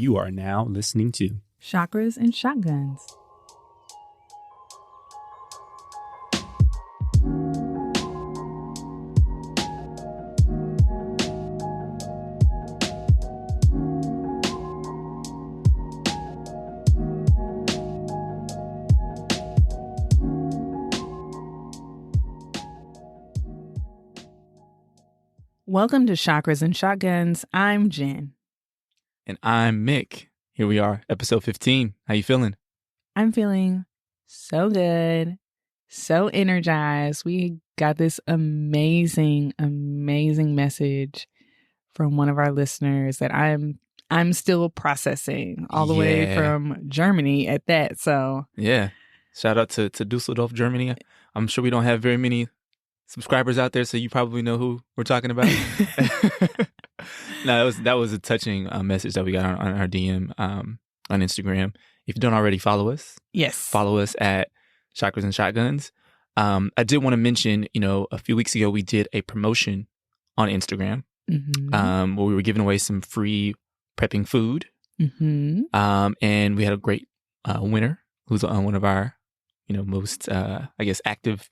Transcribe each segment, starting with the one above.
You are now listening to Chakras and Shotguns. Welcome to Chakras and Shotguns. I'm Jenn. And I'm Mick. Here we are, episode 15. How you feeling? I'm feeling so good, so energized. We got this amazing message from one of our listeners that I'm still processing all the way from Germany at that. So yeah, shout out to Dusseldorf, Germany. I'm sure we don't have very many subscribers out there, so you probably know who we're talking about. No, that was a touching message that we got on our DM on Instagram. If you don't already follow us, yes, follow us at Chakras and Shotguns. I did want to mention, a few weeks ago we did a promotion on Instagram where we were giving away some free prepping food, and we had a great winner who's on one of our, most active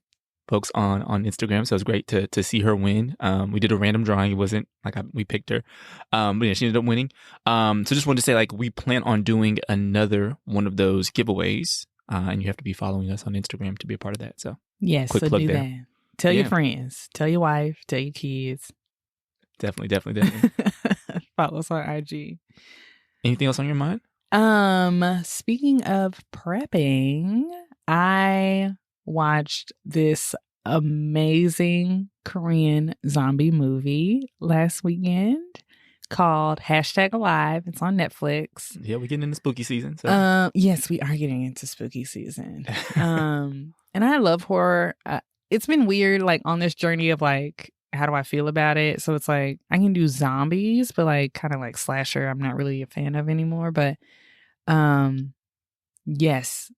folks on Instagram. So it was great to see her win. We did a random drawing. It wasn't like we picked her. But yeah, she ended up winning. So just wanted to say, we plan on doing another one of those giveaways. And you have to be following us on Instagram to be a part of that. So yes, quick so plug do there. that. Tell your friends, tell your wife, tell your kids. Definitely. Follow us on IG. Anything else on your mind? Speaking of prepping, I watched this amazing Korean zombie movie last weekend called #Alive. It's on Netflix. Yeah, we're getting into spooky season. So. Yes, we are getting into spooky season. And I love horror. It's been weird, on this journey of how do I feel about it? So it's I can do zombies, but kind of slasher, I'm not really a fan of anymore. But yes.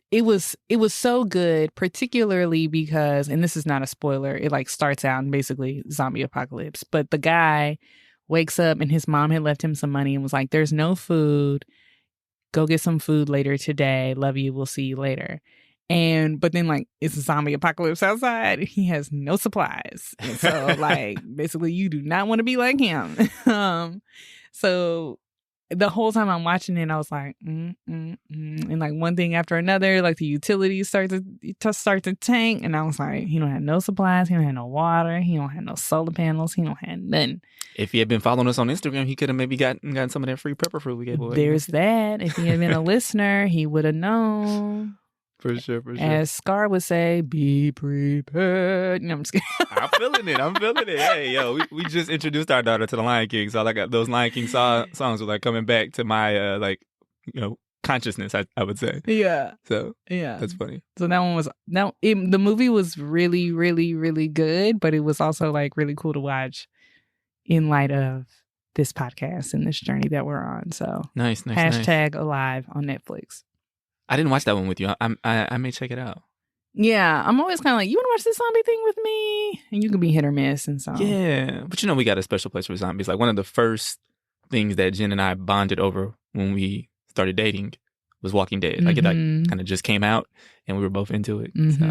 It was so good, particularly because, and this is not a spoiler, it starts out in basically zombie apocalypse. But the guy wakes up and his mom had left him some money and was like, there's no food. Go get some food later today. Love you. We'll see you later. But then it's a zombie apocalypse outside. He has no supplies. And so basically you do not want to be like him. So the whole time I'm watching it, I was like, and one thing after another, the utilities start to tank, and I was like, he don't have no supplies, he don't have no water, he don't have no solar panels, he don't have nothing. If he had been following us on Instagram, he could have maybe gotten some of that free prepper fruit we gave away. There's that. If he had been a listener, he would have known. For sure. As Scar would say, be prepared. No, I'm just kidding. I'm feeling it. Hey, yo, we just introduced our daughter to the Lion King, so those Lion King songs were coming back to my consciousness. I would say. Yeah. So yeah, that's funny. So that one was the movie was really, really, really good, but it was also really cool to watch in light of this podcast and this journey that we're on. So nice. #Alive on Netflix. I didn't watch that one with you. I may check it out. Yeah, I'm always kind of you want to watch this zombie thing with me? And you can be hit or miss and so. Yeah, but we got a special place for zombies. One of the first things that Jen and I bonded over when we started dating was Walking Dead. It kind of just came out and we were both into it. So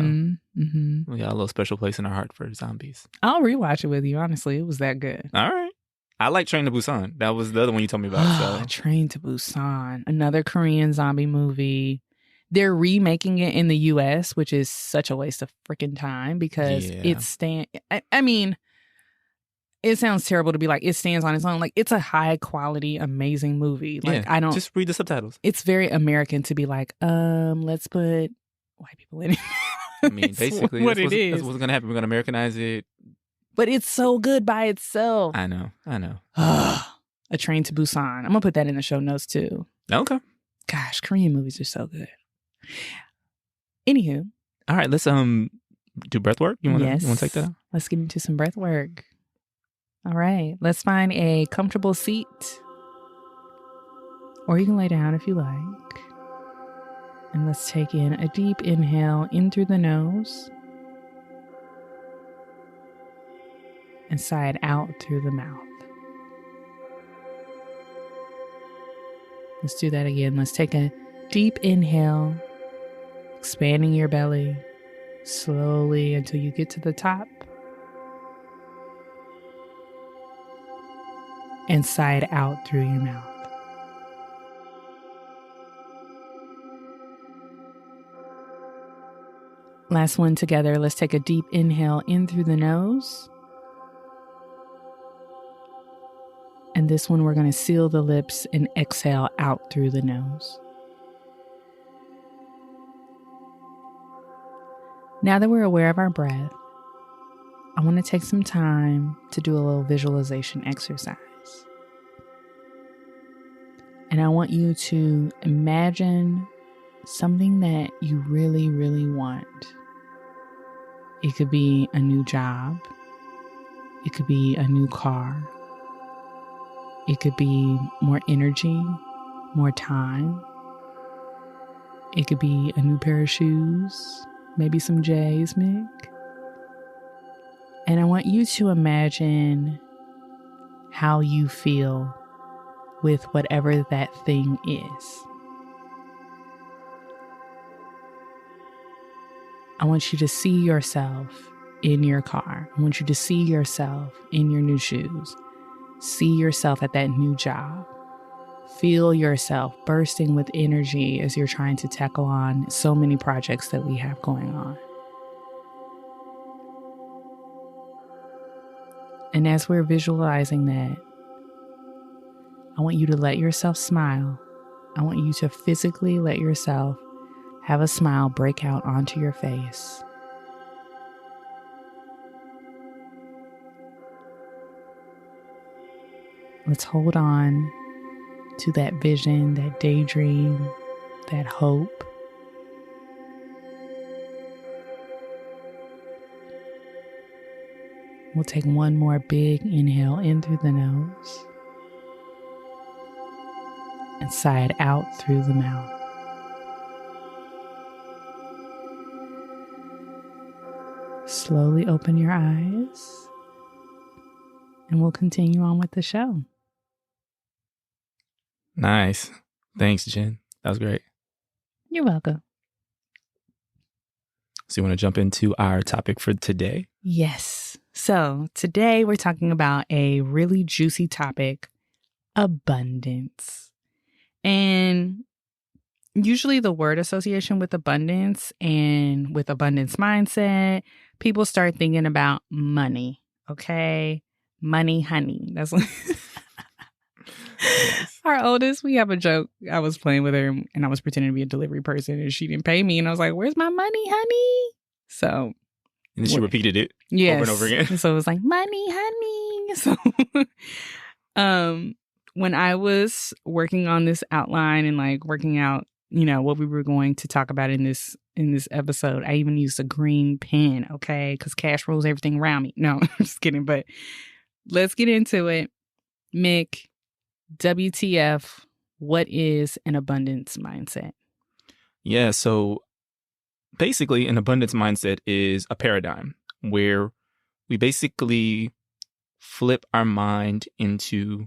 we got a little special place in our heart for zombies. I'll rewatch it with you, honestly. It was that good. All right. I like Train to Busan. That was the other one you told me about. So. Train to Busan. Another Korean zombie movie. They're remaking it in the U.S., which is such a waste of freaking time because it sounds terrible to be it stands on its own. It's a high quality, amazing movie. I don't just read the subtitles. It's very American to be let's put white people in it. I mean, basically, that's what's going to happen. We're going to Americanize it. But it's so good by itself. I know. A Train to Busan. I'm going to put that in the show notes too. Okay. Gosh, Korean movies are so good. Anywho. All right, let's do breath work. You want to take that? Let's get into some breath work. All right. Let's find a comfortable seat. Or you can lay down if you like. And let's take in a deep inhale in through the nose. And sigh it out through the mouth. Let's do that again. Let's take a deep inhale, expanding your belly slowly until you get to the top. And sigh it out through your mouth. Last one together. Let's take a deep inhale in through the nose. And this one, we're going to seal the lips and exhale out through the nose. Now that we're aware of our breath, I want to take some time to do a little visualization exercise. And I want you to imagine something that you really, really want. It could be a new job. It could be a new car. It could be more energy, more time. It could be a new pair of shoes, maybe some J's, Mick. And I want you to imagine how you feel with whatever that thing is. I want you to see yourself in your car. I want you to see yourself in your new shoes. See yourself at that new job. Feel yourself bursting with energy as you're trying to tackle on so many projects that we have going on. And as we're visualizing that, I want you to let yourself smile. I want you to physically let yourself have a smile break out onto your face. Let's hold on to that vision, that daydream, that hope. We'll take one more big inhale in through the nose and sigh it out through the mouth. Slowly open your eyes and we'll continue on with the show. Nice. Thanks, Jen. That was great. You're welcome. So you want to jump into our topic for today? Yes. So today we're talking about a really juicy topic, abundance. And usually the word association with abundance and with abundance mindset, people start thinking about money. Okay. Money, honey. That's what our oldest, we have a joke. I was playing with her and I was pretending to be a delivery person and she didn't pay me. And I was like, "Where's my money, honey?" So. And then she repeated it over and over again. So it was like, "Money, honey." So when I was working on this outline and like working out, what we were going to talk about in this episode, I even used a green pen, okay? Because cash rules everything around me. No, I'm just kidding. But let's get into it. Mick, WTF, what is an abundance mindset? Yeah, so basically an abundance mindset is a paradigm where we basically flip our mind into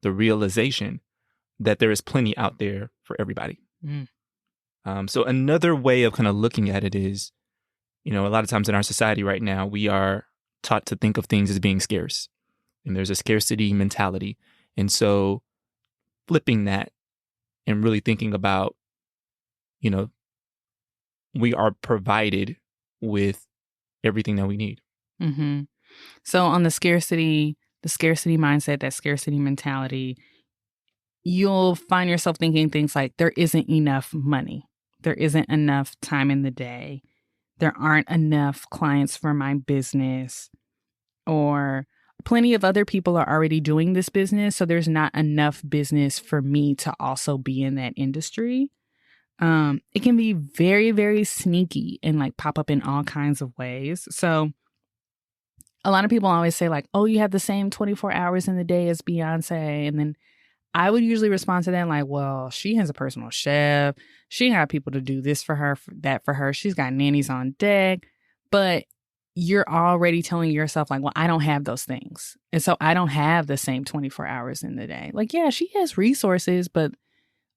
the realization that there is plenty out there for everybody. So another way of kind of looking at it is, a lot of times in our society right now, we are taught to think of things as being scarce. And there's a scarcity mentality. And so flipping that and really thinking about, we are provided with everything that we need. Mm-hmm. So on the scarcity mindset, that scarcity mentality, you'll find yourself thinking things like there isn't enough money. There isn't enough time in the day. There aren't enough clients for my business, or plenty of other people are already doing this business. So there's not enough business for me to also be in that industry. It can be very, very sneaky and like pop up in all kinds of ways. So a lot of people always say like, "Oh, you have the same 24 hours in the day as Beyonce." And then I would usually respond to that like, "Well, she has a personal chef. She got people to do this for her, that for her. She's got nannies on deck." But you're already telling yourself like, "Well, I don't have those things. And so I don't have the same 24 hours in the day." Like, yeah, she has resources, but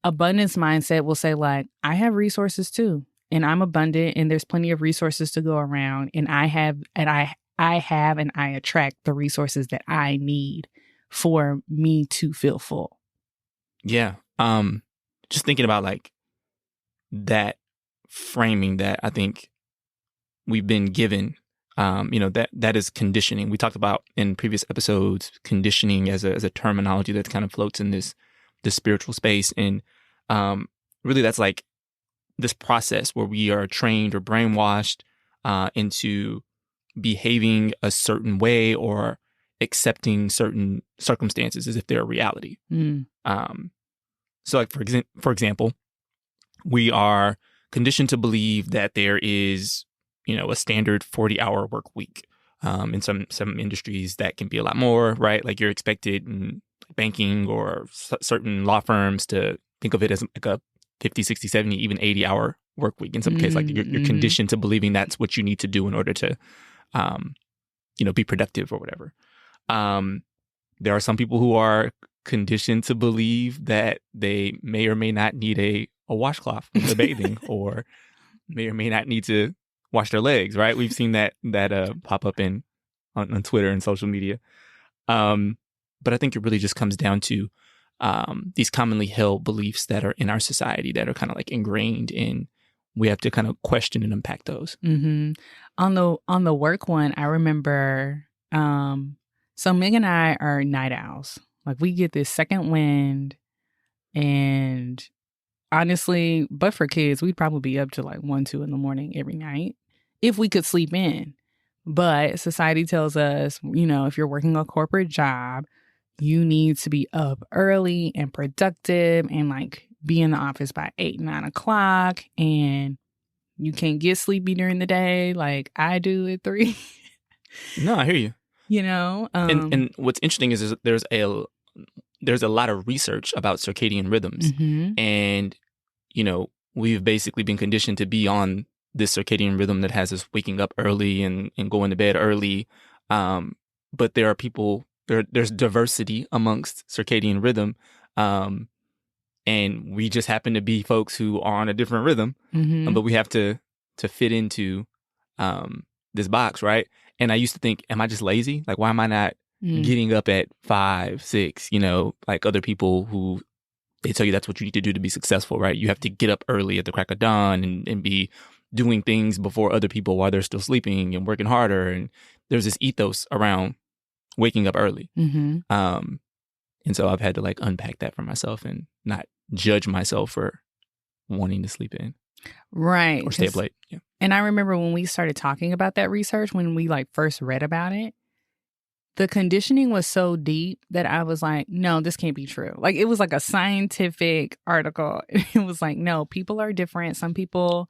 abundance mindset will say like, I have resources too, and I'm abundant, and there's plenty of resources to go around, and I attract the resources that I need for me to feel full. Yeah. Just thinking about like that framing that I think we've been given, that is conditioning. We talked about in previous episodes conditioning as a terminology that kind of floats in this spiritual space, and really that's like this process where we are trained or brainwashed into behaving a certain way or accepting certain circumstances as if they're a reality. So like for example, we are conditioned to believe that there is, a standard 40-hour work week. In some industries that can be a lot more, right? Like you're expected in banking or certain law firms to think of it as like a 50, 60, 70, even 80-hour work week. In some cases, like you're conditioned to believing that's what you need to do in order to, be productive or whatever. There are some people who are conditioned to believe that they may or may not need a washcloth when they're bathing, or may or may not need to wash their legs, right? We've seen that pop up on Twitter and social media. But I think it really just comes down to these commonly held beliefs that are in our society that are kind of like ingrained in. We have to kind of question and unpack those. Mm-hmm. On the work one, I remember. So Meg and I are night owls. Like we get this second wind, and honestly, but for kids, we'd probably be up to like 1, 2 in the morning every night if we could sleep in. But society tells us, if you're working a corporate job, you need to be up early and productive and like be in the office by 8, 9 o'clock. And you can't get sleepy during the day like I do at 3. No, I hear you. And what's interesting is there's a lot of research about circadian rhythms, and we've basically been conditioned to be on this circadian rhythm that has us waking up early and going to bed early. But there are people, there's diversity amongst circadian rhythm, and we just happen to be folks who are on a different rhythm, but we have to fit into this box, right? And I used to think, am I just lazy? Like, why am I not getting up at 5, 6, like other people who they tell you that's what you need to do to be successful, right? You have to get up early at the crack of dawn and be doing things before other people while they're still sleeping and working harder. And there's this ethos around waking up early. And so I've had to like unpack that for myself and not judge myself for wanting to sleep in. Right. Or stay up late. Yeah. And I remember when we started talking about that research, when we like first read about it, the conditioning was so deep that I was like, no, this can't be true. Like it was like a scientific article. It was like, no, people are different. Some people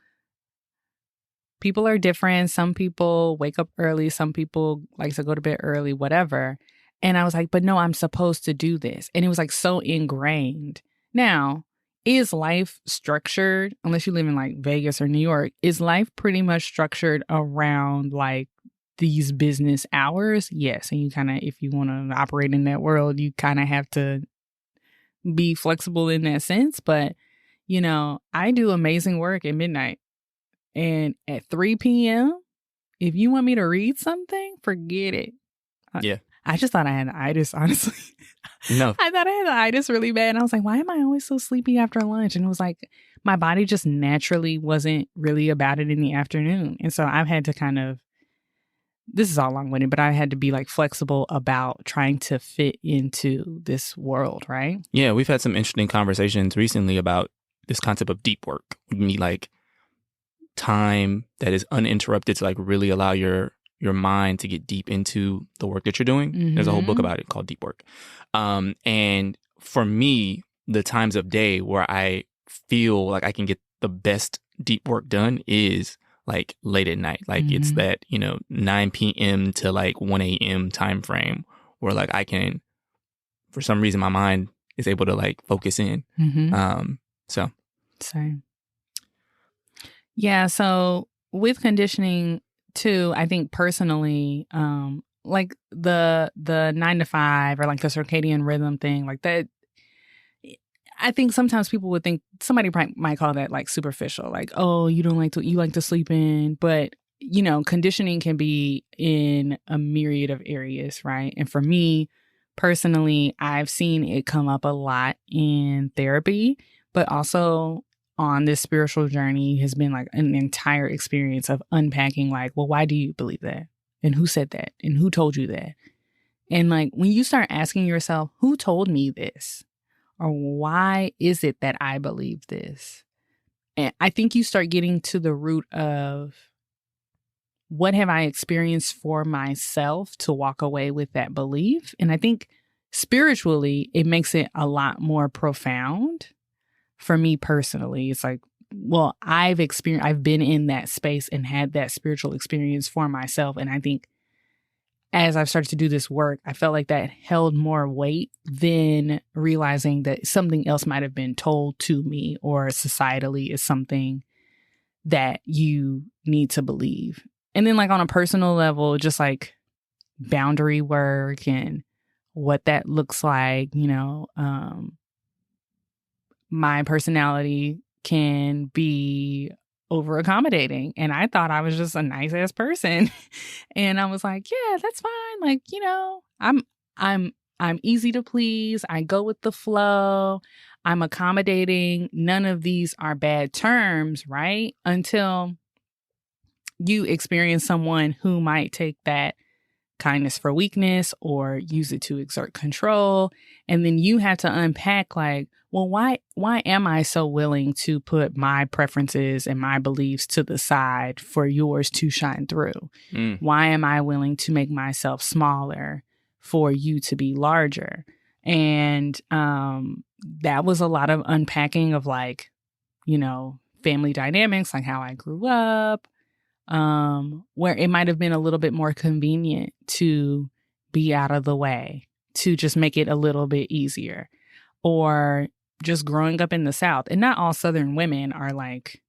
are different. Some people wake up early. Some people like to go to bed early, whatever. And I was like, but no, I'm supposed to do this. And it was like so ingrained. Now, is life structured, unless you live in like Vegas or New York, is life pretty much structured around like these business hours? Yes. And you kind of, if you want to operate in that world, you kind of have to be flexible in that sense. But, I do amazing work at midnight. And at 3 p.m., if you want me to read something, forget it. Yeah. I just thought I had itis, honestly. No. I thought I had itis really bad. And I was like, why am I always so sleepy after lunch? And it was like, my body just naturally wasn't really about it in the afternoon. And so I've had to kind of, this is all long-winded, but I had to be like flexible about trying to fit into this world, right? Yeah, we've had some interesting conversations recently about this concept of deep work. You need like time that is uninterrupted to like really allow your mind to get deep into the work that you're doing. There's a whole book about it called Deep Work. And for me, the times of day where I feel like I can get the best deep work done is like late at night. Like it's that, 9 p.m. to like 1 a.m. time frame where like I can, for some reason, my mind is able to like focus in. So. Same. Yeah. So with conditioning too, I think personally, like the 9 to 5 or like the circadian rhythm thing, like that, I think sometimes people would think, somebody might call that like superficial, like, oh, you like to sleep in. But, conditioning can be in a myriad of areas, right? And for me personally, I've seen it come up a lot in therapy, but also on this spiritual journey has been like an entire experience of unpacking, like, well, why do you believe that? And who said that? And who told you that? And like, when you start asking yourself, who told me this? Or why is it that I believe this? And I think you start getting to the root of, what have I experienced for myself to walk away with that belief? And I think spiritually, it makes it a lot more profound for me personally. It's like, well, I've been in that space and had that spiritual experience for myself. And I think as I've started to do this work, I felt like that held more weight than realizing that something else might have been told to me or societally is something that you need to believe. And then like on a personal level, just like boundary work and what that looks like, my personality can be over accommodating. And I thought I was just a nice ass person. And I was like, yeah, that's fine. Like, I'm easy to please. I go with the flow. I'm accommodating. None of these are bad terms, right? Until you experience someone who might take that kindness for weakness or use it to exert control. And then you have to unpack like, well, why am I so willing to put my preferences and my beliefs to the side for yours to shine through? Why am I willing to make myself smaller for you to be larger? And that was a lot of unpacking of like, family dynamics, like how I grew up, where it might have been a little bit more convenient to be out of the way, to just make it a little bit easier. Or just growing up in the South. And not all Southern women are like,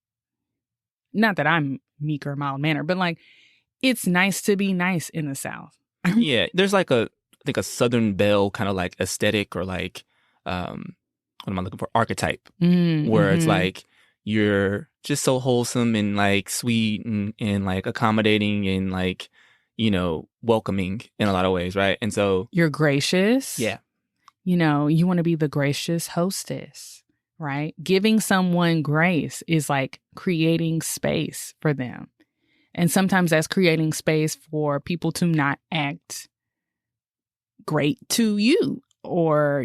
not that I'm meek or mild-mannered, but like, it's nice to be nice in the South. Yeah, there's like I think a Southern belle kind of like aesthetic or like, what am I looking for? Archetype, where it's like, you're just so wholesome and like sweet and like accommodating and like, welcoming in a lot of ways, right? And so you're gracious. Yeah. You want to be the gracious hostess, right? Giving someone grace is like creating space for them. And sometimes that's creating space for people to not act great to you. Or,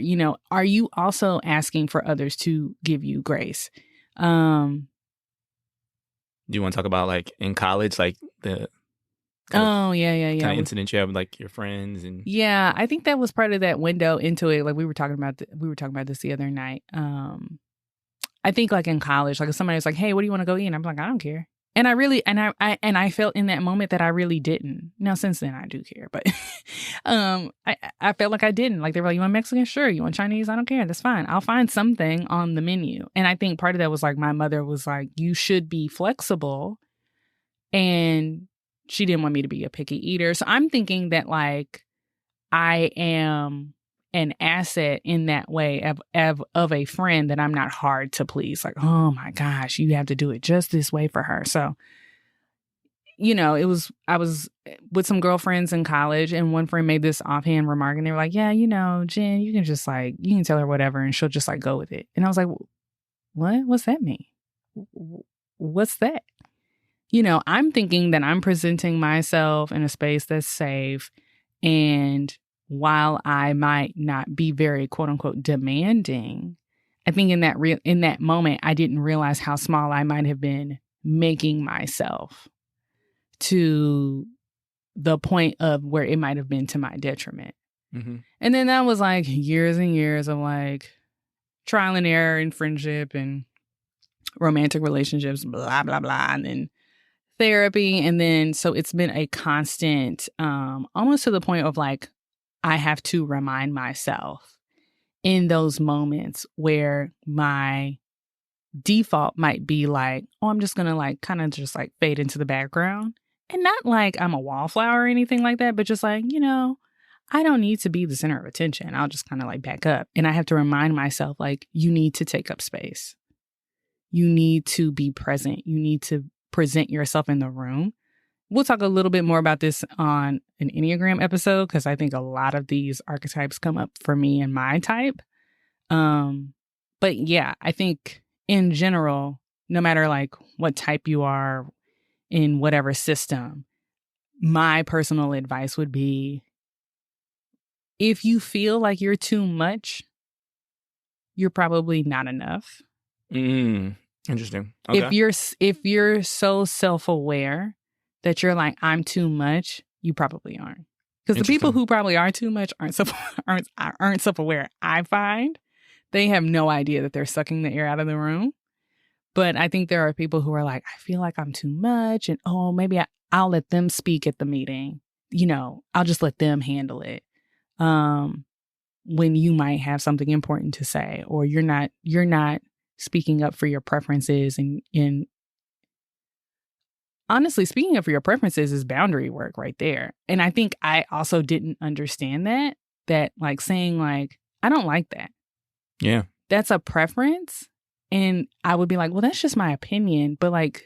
are you also asking for others to give you grace? Do you want to talk about like in college, like the kind of incident you have with like your friends? And yeah, I think that was part of that window into it. Like we were talking about this the other night. I think like in college, like if somebody was like, hey, what do you want to go eat? And I'm like, I don't care. And I really, I felt in that moment that I really didn't. Now, since then I do care, but I felt like I didn't. Like they were like, you want Mexican? Sure. You want Chinese? I don't care. That's fine. I'll find something on the menu. And I think part of that was like, my mother was like, you should be flexible. And she didn't want me to be a picky eater. So I'm thinking that like, I am an asset in that way of a friend, that I'm not hard to please. Like, oh my gosh, you have to do it just this way for her. So, I was with some girlfriends in college, and one friend made this offhand remark, and they were like, yeah, Jenn, you can just like, you can tell her whatever and she'll just like go with it. And I was like, what? What's that mean? What's that? I'm thinking that I'm presenting myself in a space that's safe. And while I might not be very quote unquote demanding, I think in that moment, I didn't realize how small I might have been making myself to the point of where it might have been to my detriment. Mm-hmm. And then that was like years and years of like trial and error in friendship and romantic relationships, blah, blah, blah. And then therapy. And then, so it's been a constant, almost to the point of like, I have to remind myself in those moments where my default might be like, oh, I'm just going to like kind of just like fade into the background. And not like I'm a wallflower or anything like that, but just like, I don't need to be the center of attention. I'll just kind of like back up. And I have to remind myself, like, you need to take up space. You need to be present. You need to present yourself in the room. We'll talk a little bit more about this on an Enneagram episode because I think a lot of these archetypes come up for me and my type. But yeah, I think in general, no matter like what type you are in whatever system, my personal advice would be, if you feel like you're too much, you're probably not enough. Interesting. Okay. If you're so self-aware that you're like, I'm too much, you probably aren't. Because the people who probably are too much aren't self-aware. I find they have no idea that they're sucking the air out of the room. But I think there are people who are like, I feel like I'm too much, and maybe I'll let them speak at the meeting. You know, I'll just let them handle it. When you might have something important to say, or you're not speaking up for your preferences, and honestly, speaking up for your preferences is boundary work right there. And I think I also didn't understand that like saying like, I don't like that. Yeah. That's a preference. And I would be like, well, that's just my opinion. But like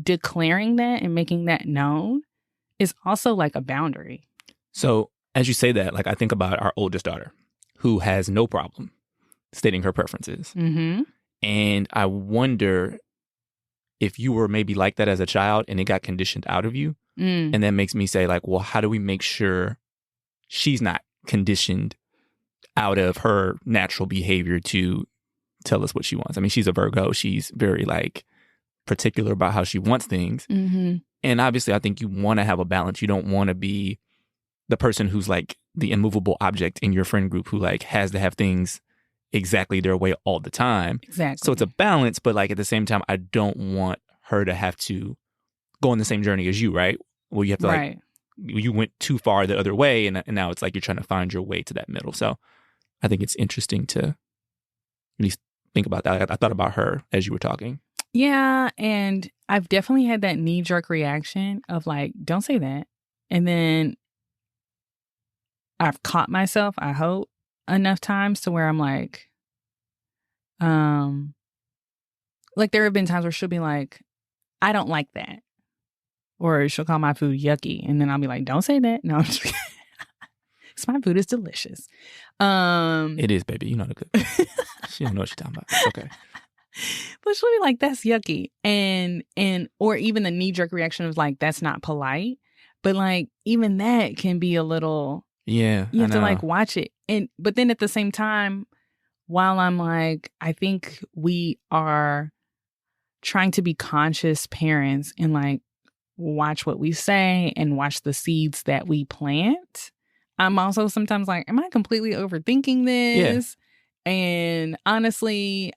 declaring that and making that known is also like a boundary. So as you say that, like I think about our oldest daughter who has no problem stating her preferences. Mm-hmm. And I wonder if you were maybe like that as a child and it got conditioned out of you. And that makes me say like, well, how do we make sure she's not conditioned out of her natural behavior to tell us what she wants? I mean, she's a Virgo. She's very like particular about how she wants things. Mm-hmm. And obviously I think you want to have a balance. You don't want to be the person who's like the immovable object in your friend group who like has to have things exactly their way all the time. Exactly. So it's a balance, but like at the same time, I don't want her to have to go on the same journey as you, right? Where you have to like, you went too far the other way, and now it's like you're trying to find your way to that middle. So I think it's interesting to at least think about that. I thought about her as you were talking. Yeah, and I've definitely had that knee-jerk reaction of like, don't say that. And then I've caught myself, I hope, enough times to where I'm like there have been times where she'll be like, I don't like that. Or she'll call my food yucky. And then I'll be like, don't say that. No, I'm just kidding. Because my food is delicious. It is, baby. You know the good. She don't know what she's talking about. It's okay. But she'll be like, that's yucky. And or even the knee-jerk reaction of like, that's not polite. But like, even that can be a little... Yeah, you have to like watch it. But then at the same time, while I'm like, I think we are trying to be conscious parents and like watch what we say and watch the seeds that we plant. I'm also sometimes like, am I completely overthinking this? Yeah. And honestly,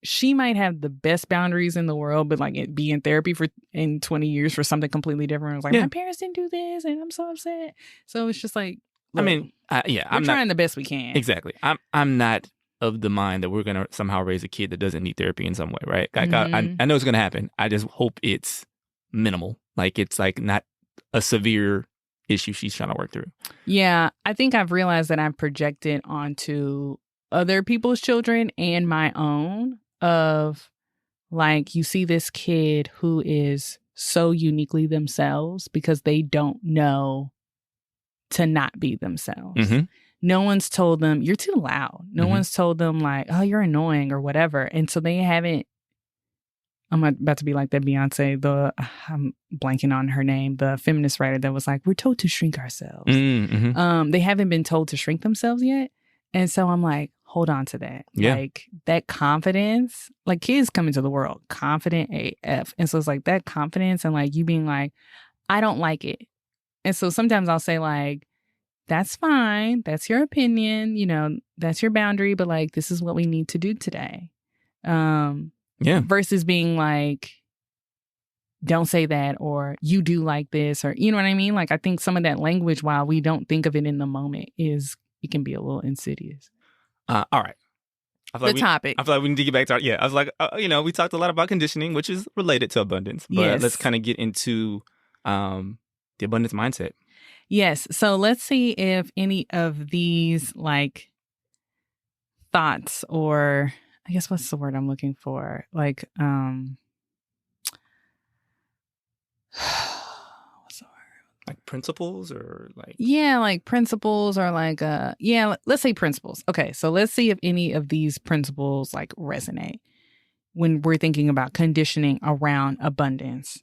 she might have the best boundaries in the world, but like it be in therapy in 20 years for something completely different. I was like, my parents didn't do this and I'm so upset. So it's just like, look, I mean, I'm trying the best we can. Exactly. I'm not of the mind that we're going to somehow raise a kid that doesn't need therapy in some way, right? Like, I know it's going to happen. I just hope it's minimal. Like, it's like not a severe issue she's trying to work through. Yeah. I think I've realized that I've projected onto other people's children and my own of like, you see this kid who is so uniquely themselves because they don't know to not be themselves. Mm-hmm. No one's told them, you're too loud. No one's told them like, oh, you're annoying or whatever. And so they haven't, I'm about to be like that Beyonce, I'm blanking on her name, the feminist writer that was like, we're told to shrink ourselves. Mm-hmm. They haven't been told to shrink themselves yet. And so I'm like, hold on to that. Yeah. Like that confidence, like kids come into the world confident AF. And so it's like that confidence and like you being like, I don't like it. And so sometimes I'll say like, that's fine. That's your opinion. You know, that's your boundary. But like, this is what we need to do today. Versus being like, don't say that, or you do like this, or you know what I mean? Like, I think some of that language, while we don't think of it in the moment, it can be a little insidious. All right. Topic. I feel like we need to get back to I was like, we talked a lot about conditioning, which is related to abundance. But let's kind of get into the abundance mindset. Yes. So let's see if any of these like thoughts, or I guess what's the word I'm looking for? Like, what's the word? Like principles or like. Yeah, like principles, or like let's say principles. Okay, so let's see if any of these principles like resonate when we're thinking about conditioning around abundance.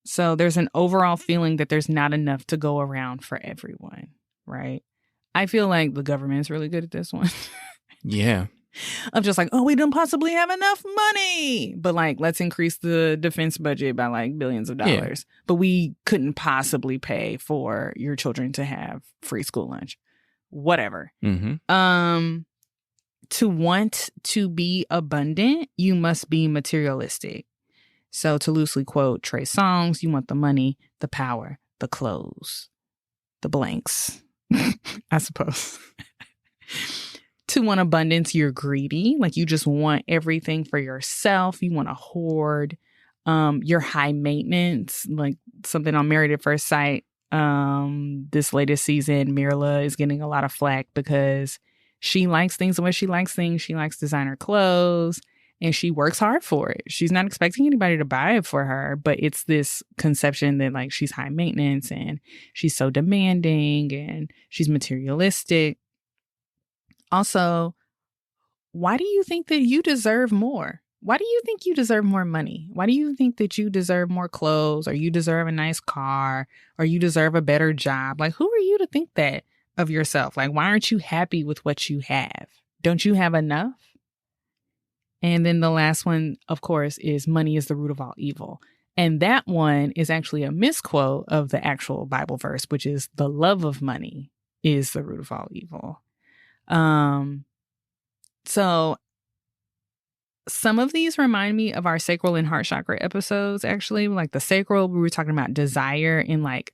So there's an overall feeling that there's not enough to go around for everyone, right? I feel like the government's really good at this one. Yeah. Of just like, oh, we don't possibly have enough money. But like, let's increase the defense budget by like billions of dollars. Yeah. But we couldn't possibly pay for your children to have free school lunch. Whatever. Mm-hmm. To want to be abundant, you must be materialistic. So to loosely quote Trey Songz, you want the money, the power, the clothes, the blanks, I suppose. To want abundance, you're greedy. Like you just want everything for yourself. You want to hoard. You're high maintenance. Like something on Married at First Sight. This latest season, Mirla is getting a lot of flack because she likes things the way she likes things. She likes designer clothes and she works hard for it. She's not expecting anybody to buy it for her, but it's this conception that like she's high maintenance and she's so demanding and she's materialistic. Also, why do you think that you deserve more? Why do you think you deserve more money? Why do you think that you deserve more clothes, or you deserve a nice car, or you deserve a better job? Like, who are you to think that of yourself? Like, why aren't you happy with what you have? Don't you have enough? And then the last one, of course, is money is the root of all evil. And that one is actually a misquote of the actual Bible verse, which is the love of money is the root of all evil. So some of these remind me of our sacral and heart chakra episodes, actually. Like the sacral, we were talking about desire and like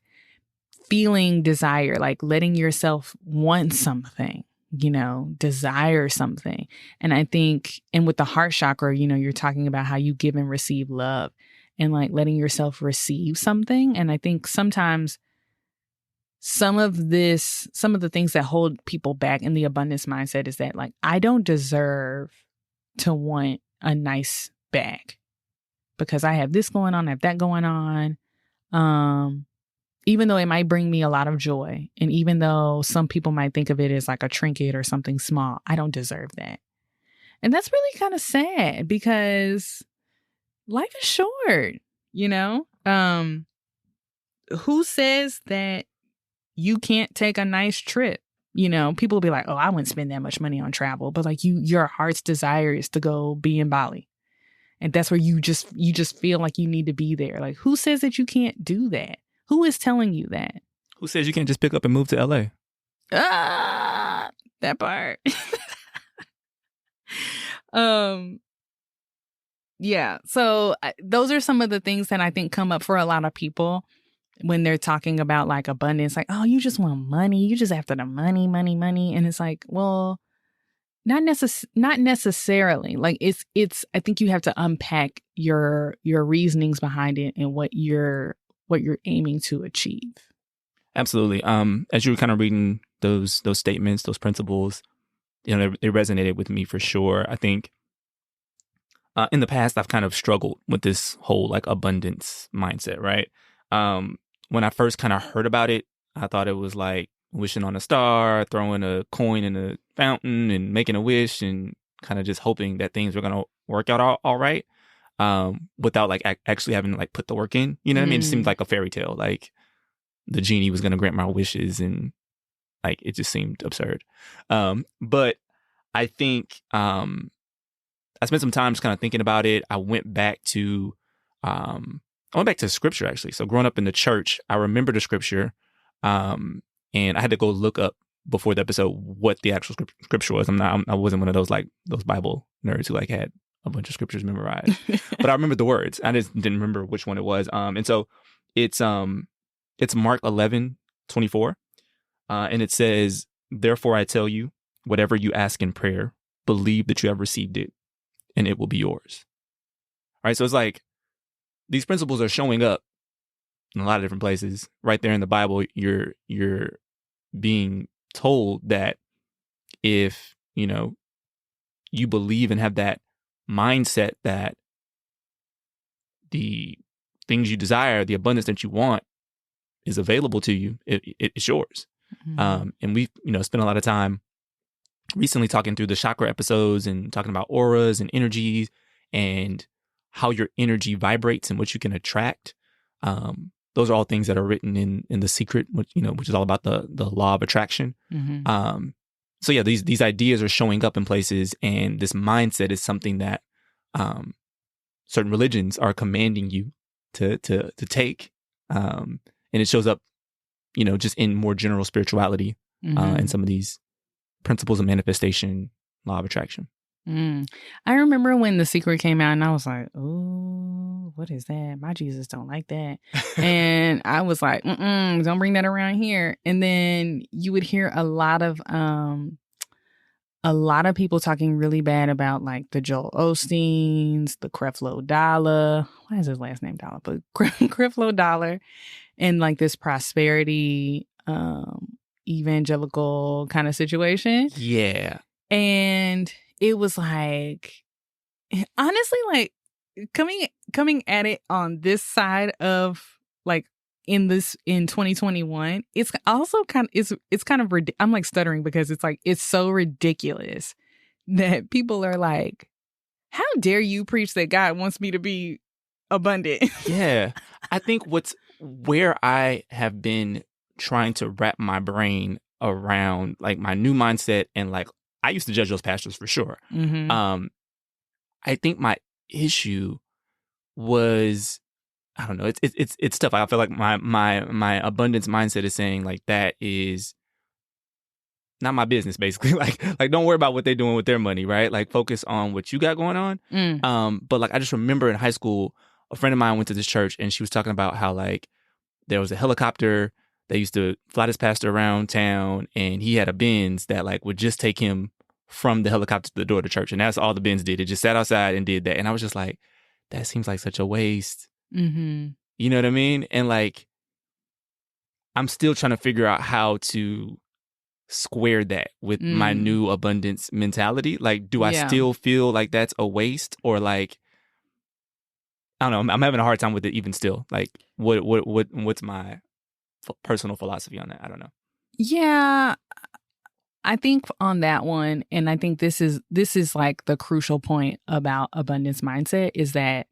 feeling desire, like letting yourself want something, you know, desire something. And I think, and with the heart chakra, you know, you're talking about how you give and receive love and like letting yourself receive something. And I think sometimes some of the things that hold people back in the abundance mindset is that like, I don't deserve to want a nice bag because I have this going on, I have that going on. Even though it might bring me a lot of joy. And even though some people might think of it as like a trinket or something small, I don't deserve that. And that's really kind of sad because life is short, you know? Who says that you can't take a nice trip? You know, people will be like, oh, I wouldn't spend that much money on travel. But like your heart's desire is to go be in Bali. And that's where you just feel like you need to be there. Like, who says that you can't do that? Who is telling you that? Who says you can't just pick up and move to LA? That part. Yeah. So those are some of the things that I think come up for a lot of people when they're talking about like abundance, like, oh, you just want money. You just after the money. And it's like, well, not necessarily. Like it's, I think you have to unpack your reasonings behind it and what you're aiming to achieve. Absolutely. As you were kind of reading those statements, those principles, you know, they resonated with me for sure. I think in the past, I've kind of struggled with this whole like abundance mindset, right? When I first kind of heard about it, I thought it was like wishing on a star, throwing a coin in a fountain and making a wish and kind of just hoping that things were going to work out all right. Without like actually having to like put the work in, you know what I mean? It just seemed like a fairy tale, like the genie was going to grant my wishes and like, it just seemed absurd. But I think, I spent some time just kind of thinking about it. I went back to scripture actually. So growing up in the church, I remember the scripture, and I had to go look up before the episode what the actual scripture was. I wasn't one of those like those Bible nerds who like had a bunch of scriptures memorized, but I remembered the words. I just didn't remember which one it was. And so it's Mark 11:24, and it says, "Therefore I tell you, whatever you ask in prayer, believe that you have received it, and it will be yours." All right, so it's like these principles are showing up in a lot of different places. Right there in the Bible, you're being told that if, you believe and have that mindset that the things you desire, the abundance that you want is available to you, it's yours. Mm-hmm. And we've, spent a lot of time recently talking through the chakra episodes and talking about auras and energies and how your energy vibrates and what you can attract. Those are all things that are written in The Secret, which is all about the law of attraction. Mm-hmm. So yeah, these ideas are showing up in places, and this mindset is something that certain religions are commanding you to take, and it shows up, just in more general spirituality, and some of these principles of manifestation, law of attraction. I remember when The Secret came out, and I was like, "Oh, what is that? My Jesus don't like that." And I was like, "Don't bring that around here." And then you would hear a lot of people talking really bad about like the Joel Osteens, the Creflo Dollar. Why is his last name Dollar? But Creflo Dollar, and like this prosperity evangelical kind of situation. Yeah. And it was like, honestly, like coming at it on this side of like in 2021, it's also kind of it's kind of I'm like stuttering because it's like it's so ridiculous that people are like, how dare you preach that God wants me to be abundant? Yeah. I think where I have been trying to wrap my brain around like my new mindset, and like I used to judge those pastors for sure. Mm-hmm. I think my issue was, I don't know, it's tough. I feel like my abundance mindset is saying like that is not my business, basically. like don't worry about what they're doing with their money, right? Like focus on what you got going on. But like I just remember in high school, a friend of mine went to this church and she was talking about how like there was a helicopter that used to fly this pastor around town, and he had a Benz that like would just take him from the helicopter to the door of the church, and that's all the Benz did. It just sat outside and did that, and I was just like, that seems like such a waste. Mm-hmm. You know what I mean? And like, I'm still trying to figure out how to square that with my new abundance mentality. Like, do I still feel like that's a waste, or like, I don't know. I'm having a hard time with it even still. Like, what's my personal philosophy on that? I don't know. Yeah, I think on that one, and I think this is like the crucial point about abundance mindset, is that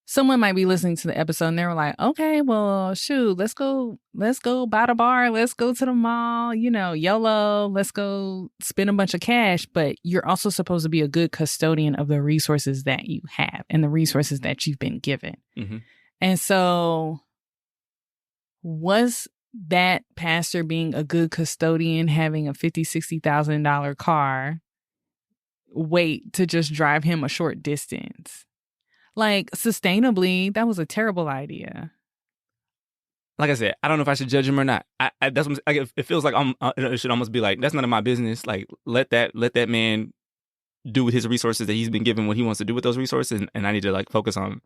someone might be listening to the episode and they were like, okay, well, shoot, let's go by the bar. Let's go to the mall, YOLO, let's go spend a bunch of cash. But you're also supposed to be a good custodian of the resources that you have and the resources that you've been given. Mm-hmm. And so was that pastor being a good custodian, having a $50,000, $60,000 car, wait to just drive him a short distance? Like, sustainably, that was a terrible idea. Like I said, I don't know if I should judge him or not. That's what, like, it feels like it should almost be like, that's none of my business. Like, let that man do with his resources that he's been given what he wants to do with those resources, and I need to like focus on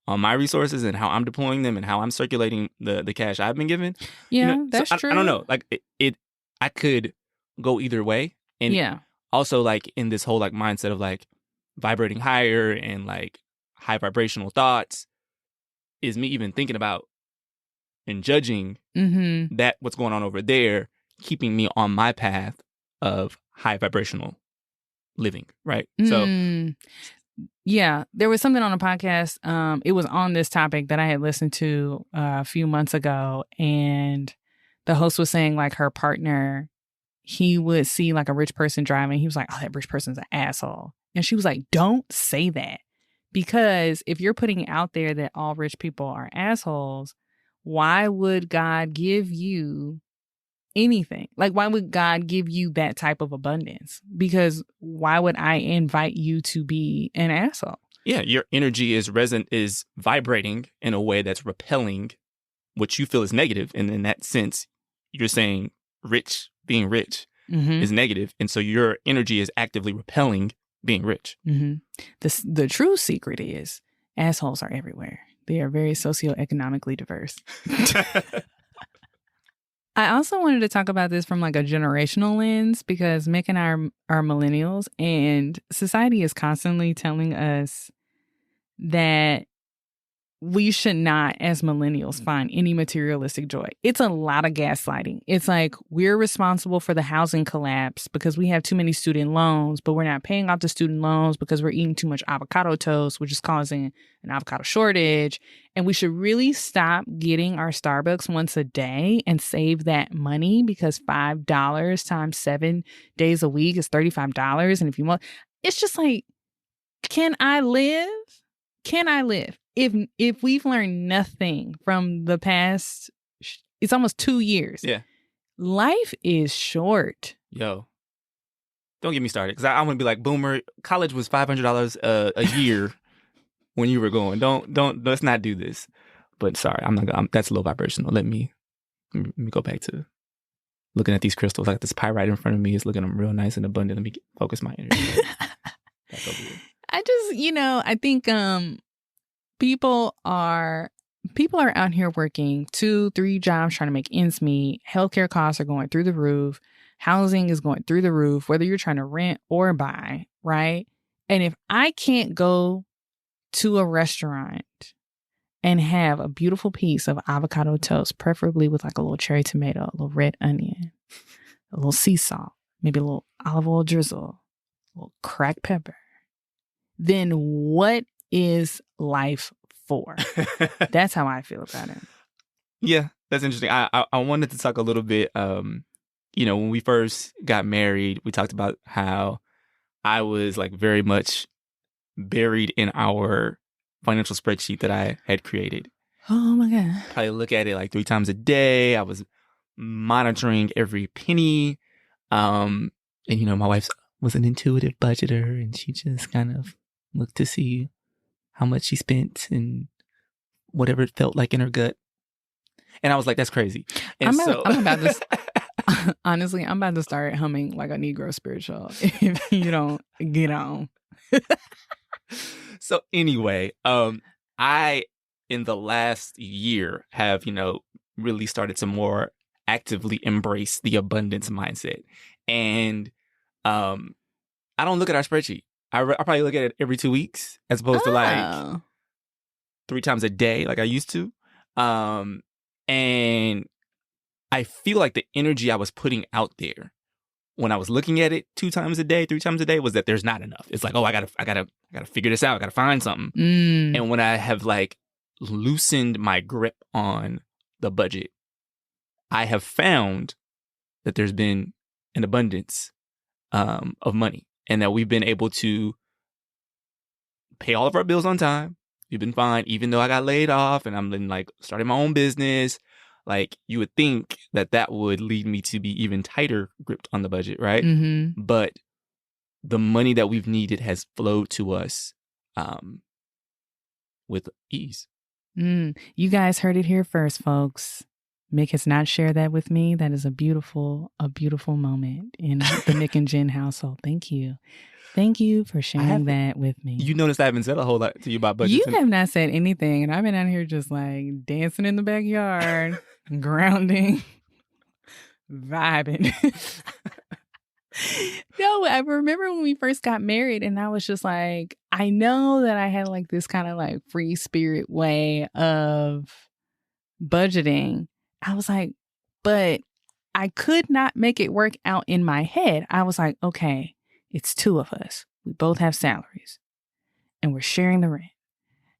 my resources and how I'm deploying them and how I'm circulating the cash I've been given. Yeah, that's true. I don't know. Like I could go either way. And also like in this whole like mindset of like vibrating higher and like high vibrational thoughts, is me even thinking about and judging that what's going on over there, keeping me on my path of high vibrational living, right? So yeah, there was something on a podcast. It was on this topic that I had listened to a few months ago, and the host was saying like her partner, he would see like a rich person driving. He was like, "Oh, that rich person's an asshole," and she was like, "Don't say that, because if you're putting out there that all rich people are assholes, why would God give you anything? Like, why would God give you that type of abundance? Because why would I invite you to be an asshole?" Yeah, your energy is vibrating in a way that's repelling what you feel is negative. And in that sense, you're saying being rich is negative. And so your energy is actively repelling being rich. The true secret is assholes are everywhere. They are very socioeconomically diverse. I also wanted to talk about this from like a generational lens because Mick and I are millennials, and society is constantly telling us that we should not, as millennials, find any materialistic joy. It's a lot of gaslighting. It's like we're responsible for the housing collapse because we have too many student loans, but we're not paying off the student loans because we're eating too much avocado toast, which is causing an avocado shortage. And we should really stop getting our Starbucks once a day and save that money because $5 times 7 days a week is $35. And if you want, it's just like, can I live? Can I live? If we've learned nothing from the past, it's almost 2 years. Yeah. Life is short. Yo, don't get me started because I'm going to be like, Boomer, college was $500 a year when you were going. Let's not do this. But sorry, that's low vibrational. Let me go back to looking at these crystals. Like this pyrite in front of me is looking them real nice and abundant. Let me focus my energy. Back over here. I think people are out here working 2-3 jobs trying to make ends meet. Healthcare costs are going through the roof. Housing is going through the roof, whether you're trying to rent or buy, right? And if I can't go to a restaurant and have a beautiful piece of avocado toast, preferably with like a little cherry tomato, a little red onion, a little sea salt, maybe a little olive oil drizzle, a little cracked pepper, then what is life for? That's how I feel about it. Yeah, that's interesting. I wanted to talk a little bit, when we first got married, we talked about how I was like very much buried in our financial spreadsheet that I had created. Oh my God. Probably look at it like 3 times a day. I was monitoring every penny. And my wife was an intuitive budgeter and she just kind of looked to see how much she spent and whatever it felt like in her gut. And I was like, that's crazy. And I'm about to, honestly, I'm about to start humming like a Negro spiritual if you don't get on. So anyway, I, in the last year, have, really started to more actively embrace the abundance mindset. And I don't look at our spreadsheet. I probably look at it every 2 weeks as opposed to like 3 times a day like I used to. And I feel like the energy I was putting out there when I was looking at it 2 times a day, 3 times a day was that there's not enough. It's like, oh, I gotta figure this out. I gotta find something. And when I have like loosened my grip on the budget, I have found that there's been an abundance of money and that we've been able to pay all of our bills on time. We've been fine, even though I got laid off and I'm been like starting my own business. Like you would think that would lead me to be even tighter gripped on the budget, right? Mm-hmm. But the money that we've needed has flowed to us with ease. You guys heard it here first, folks. Mick has not shared that with me. That is a beautiful moment in the Mick and Jenn household. Thank you. Thank you for sharing that with me. You noticed I haven't said a whole lot to you about budgets. You have not said anything, and I've been out here just like dancing in the backyard, grounding, vibing. No, I remember when we first got married, and I was just like, I know that I had like this kind of like free spirit way of budgeting. I was like, but I could not make it work out in my head. I was like, okay. It's 2 of us. We both have salaries. And we're sharing the rent.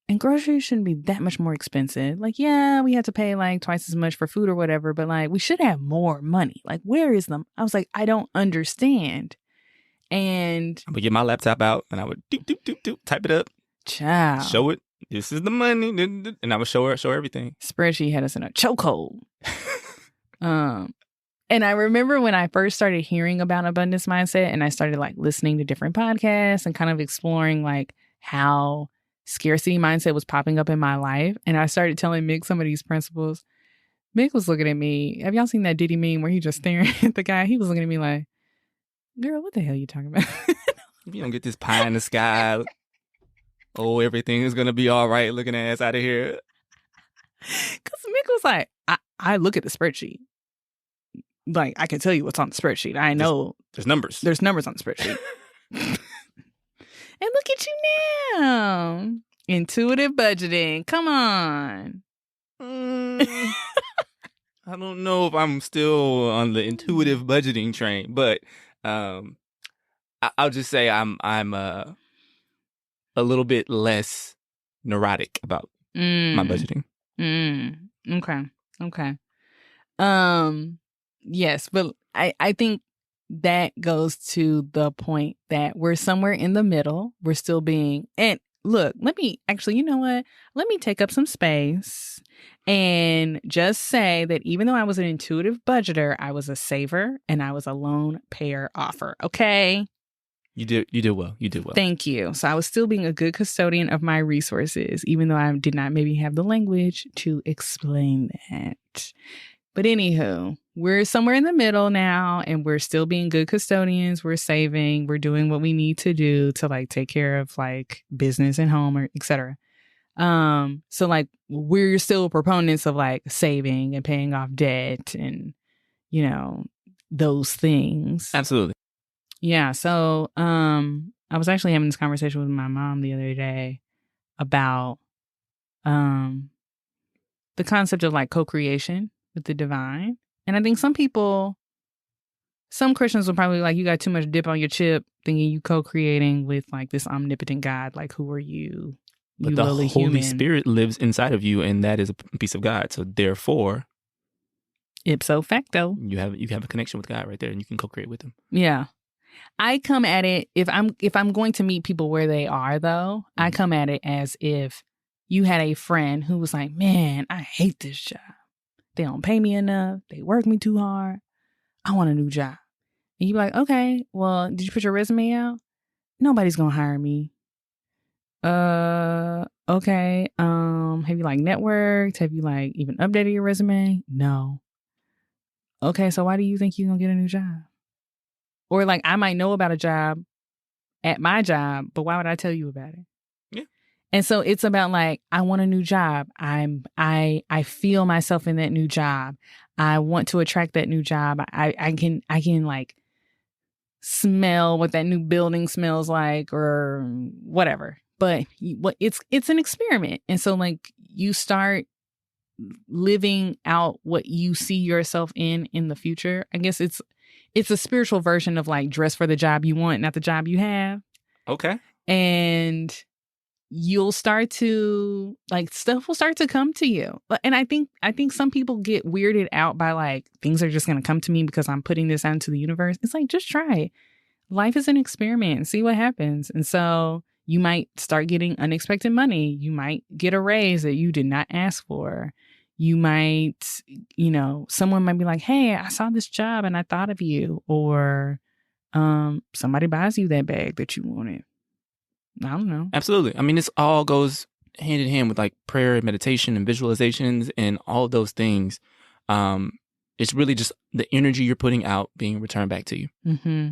And groceries shouldn't be that much more expensive. Like, yeah, we have to pay like twice as much for food or whatever. But like, we should have more money. Like, where is them? I was like, I don't understand. And I would get my laptop out and I would type it up. Child. Show it. This is the money. And I would show her everything. Spreadsheet had us in a chokehold. And I remember when I first started hearing about abundance mindset and I started like listening to different podcasts and kind of exploring like how scarcity mindset was popping up in my life. And I started telling Mick some of these principles. Mick was looking at me. Have y'all seen that Diddy meme where he just staring at the guy? He was looking at me like, girl, what the hell are you talking about? You don't get this pie in the sky. Oh, everything is going to be all right. Looking ass out of here. Because Mick was like, I look at the spreadsheet. Like, I can tell you what's on the spreadsheet. I know. There's numbers. There's numbers on the spreadsheet. And look at you now. Intuitive budgeting. Come on. I don't know if I'm still on the intuitive budgeting train, but I'll just say I'm a little bit less neurotic about my budgeting. Okay. Yes, but I think that goes to the point that we're somewhere in the middle. We're still being, and look, you know what? Let me take up some space and just say that even though I was an intuitive budgeter, I was a saver and I was a loan payer offer. Okay. You did well. Thank you. So I was still being a good custodian of my resources, even though I did not maybe have the language to explain that. But anywho, we're somewhere in the middle now, and we're still being good custodians. We're saving. We're doing what we need to do to like take care of like business and home or etc. So like we're still proponents of like saving and paying off debt and, you know, those things. Absolutely. Yeah. So I was actually having this conversation with my mom the other day about the concept of like co-creation with the divine. And I think some Christians will probably like, you got too much dip on your chip thinking you co-creating with like this omnipotent God. Like, who are you? But the Holy Spirit lives inside of you, and that is a piece of God. So therefore, ipso facto, you have a connection with God right there, and you can co-create with him. Yeah. I come at it, if I'm going to meet people where they are though, I come at it as if you had a friend who was like, man, I hate this job. They don't pay me enough. They work me too hard. I want a new job. And you'd be like, okay, well, did you put your resume out? Nobody's going to hire me. Okay. Have you like networked? Have you like even updated your resume? No. Okay. So why do you think you're going to get a new job? Or like, I might know about a job at my job, but why would I tell you about it? Yeah. And so it's about like, I want a new job. I feel myself in that new job. I want to attract that new job. I can like smell what that new building smells like or whatever. But it's an experiment. And so like you start living out what you see yourself in the future. I guess it's a spiritual version of like dress for the job you want, not the job you have. Okay. And you'll start to like stuff will start to come to you. And I think some people get weirded out by like things are just going to come to me because I'm putting this out into the universe. It's like, just try it. Life is an experiment and see what happens. And so you might start getting unexpected money. You might get a raise that you did not ask for. You might, someone might be like, hey, I saw this job and I thought of you. Or somebody buys you that bag that you wanted. I don't know. Absolutely. I mean, this all goes hand in hand with like prayer and meditation and visualizations and all of those things. It's really just the energy you're putting out being returned back to you. Mm-hmm.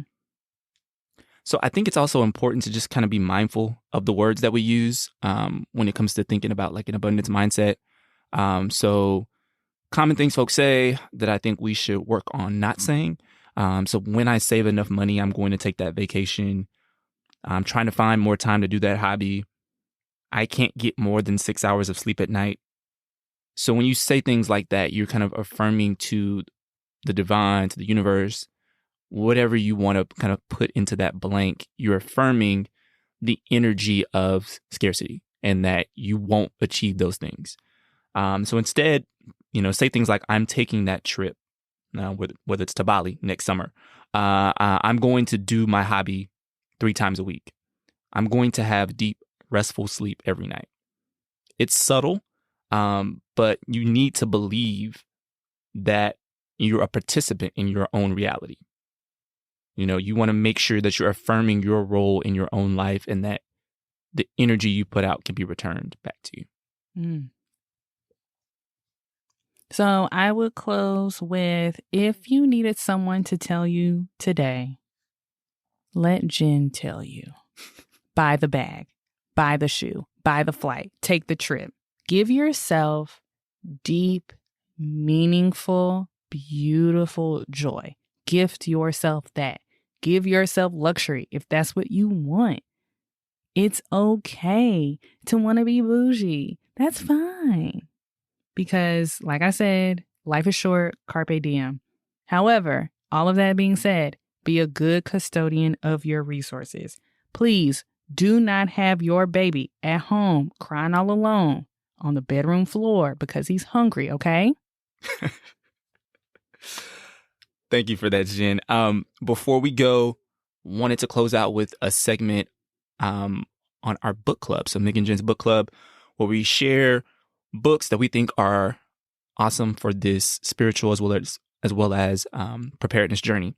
So I think it's also important to just kind of be mindful of the words that we use when it comes to thinking about like an abundance mindset. So common things folks say that I think we should work on not saying. So when I save enough money, I'm going to take that vacation. I'm trying to find more time to do that hobby. I can't get more than 6 hours of sleep at night. So when you say things like that, you're kind of affirming to the divine, to the universe, whatever you want to kind of put into that blank, you're affirming the energy of scarcity and that you won't achieve those things. So instead, say things like, I'm taking that trip, whether it's to Bali next summer. I'm going to do my hobby 3 times a week. I'm going to have deep, restful sleep every night. It's subtle, but you need to believe that you're a participant in your own reality. You want to make sure that you're affirming your role in your own life and that the energy you put out can be returned back to you. Mm. So I would close with, if you needed someone to tell you today, let Jenn tell you. Buy the bag. buy the shoe, buy the flight, take the trip. Give yourself deep, meaningful, beautiful joy. Gift yourself that. Give yourself luxury if that's what you want. It's okay to want to be bougie. That's fine. Because, like I said, life is short, carpe diem. However, all of that being said, be a good custodian of your resources. Please do not have your baby at home crying all alone on the bedroom floor because he's hungry, okay? Thank you for that, Jenn. Before we go, wanted to close out with a segment on our book club. So Nick and Jenn's book club, where we share books that we think are awesome for this spiritual as well as preparedness journey.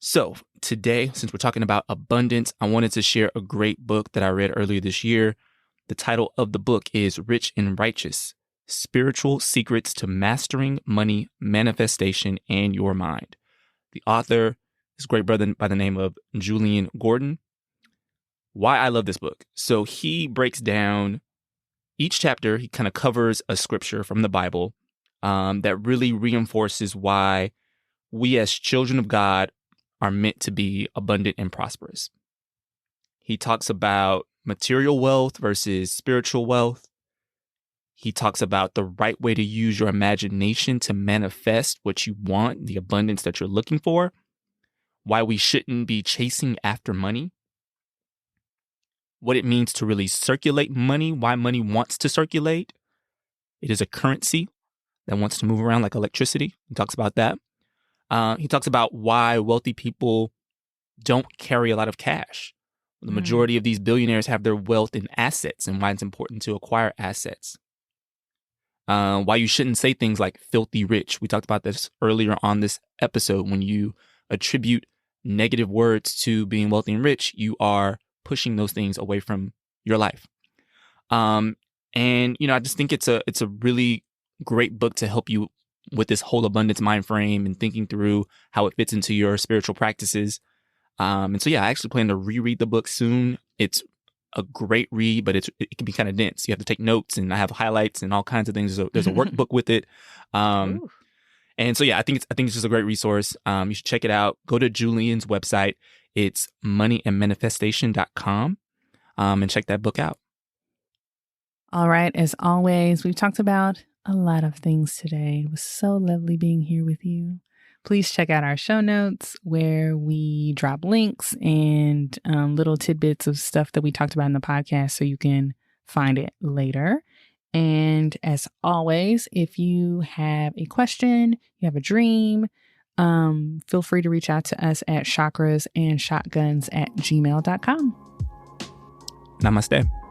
So today, since we're talking about abundance, I wanted to share a great book that I read earlier this year. The title of the book is Rich and Righteous: Spiritual Secrets to Mastering Money, Manifestation, and Your Mind. The author is a great brother by the name of Julian Gordon. Why I love this book. So he breaks down each chapter. He kind of covers a scripture from the Bible that really reinforces why we as children of God are meant to be abundant and prosperous. He talks about material wealth versus spiritual wealth. He talks about the right way to use your imagination to manifest what you want, the abundance that you're looking for, why we shouldn't be chasing after money, what it means to really circulate money, why money wants to circulate. It is a currency that wants to move around like electricity. He talks about that. He talks about why wealthy people don't carry a lot of cash. The majority of these billionaires have their wealth in assets and why it's important to acquire assets. Why you shouldn't say things like filthy rich. We talked about this earlier on this episode. When you attribute negative words to being wealthy and rich, you are pushing those things away from your life. And, I just think it's a really great book to help you with this whole abundance mind frame and thinking through how it fits into your spiritual practices. I actually plan to reread the book soon. It's a great read, but it can be kind of dense. You have to take notes, and I have highlights and all kinds of things. There's a workbook with it. I think it's just a great resource. You should check it out. Go to Julian's website. It's moneyandmanifestation.com, and check that book out. All right. As always, we've talked about a lot of things today. It was so lovely being here with you. Please check out our show notes where we drop links and little tidbits of stuff that we talked about in the podcast so you can find it later. And as always, if you have a question, you have a dream, feel free to reach out to us at chakrasandshotguns@gmail.com. Namaste.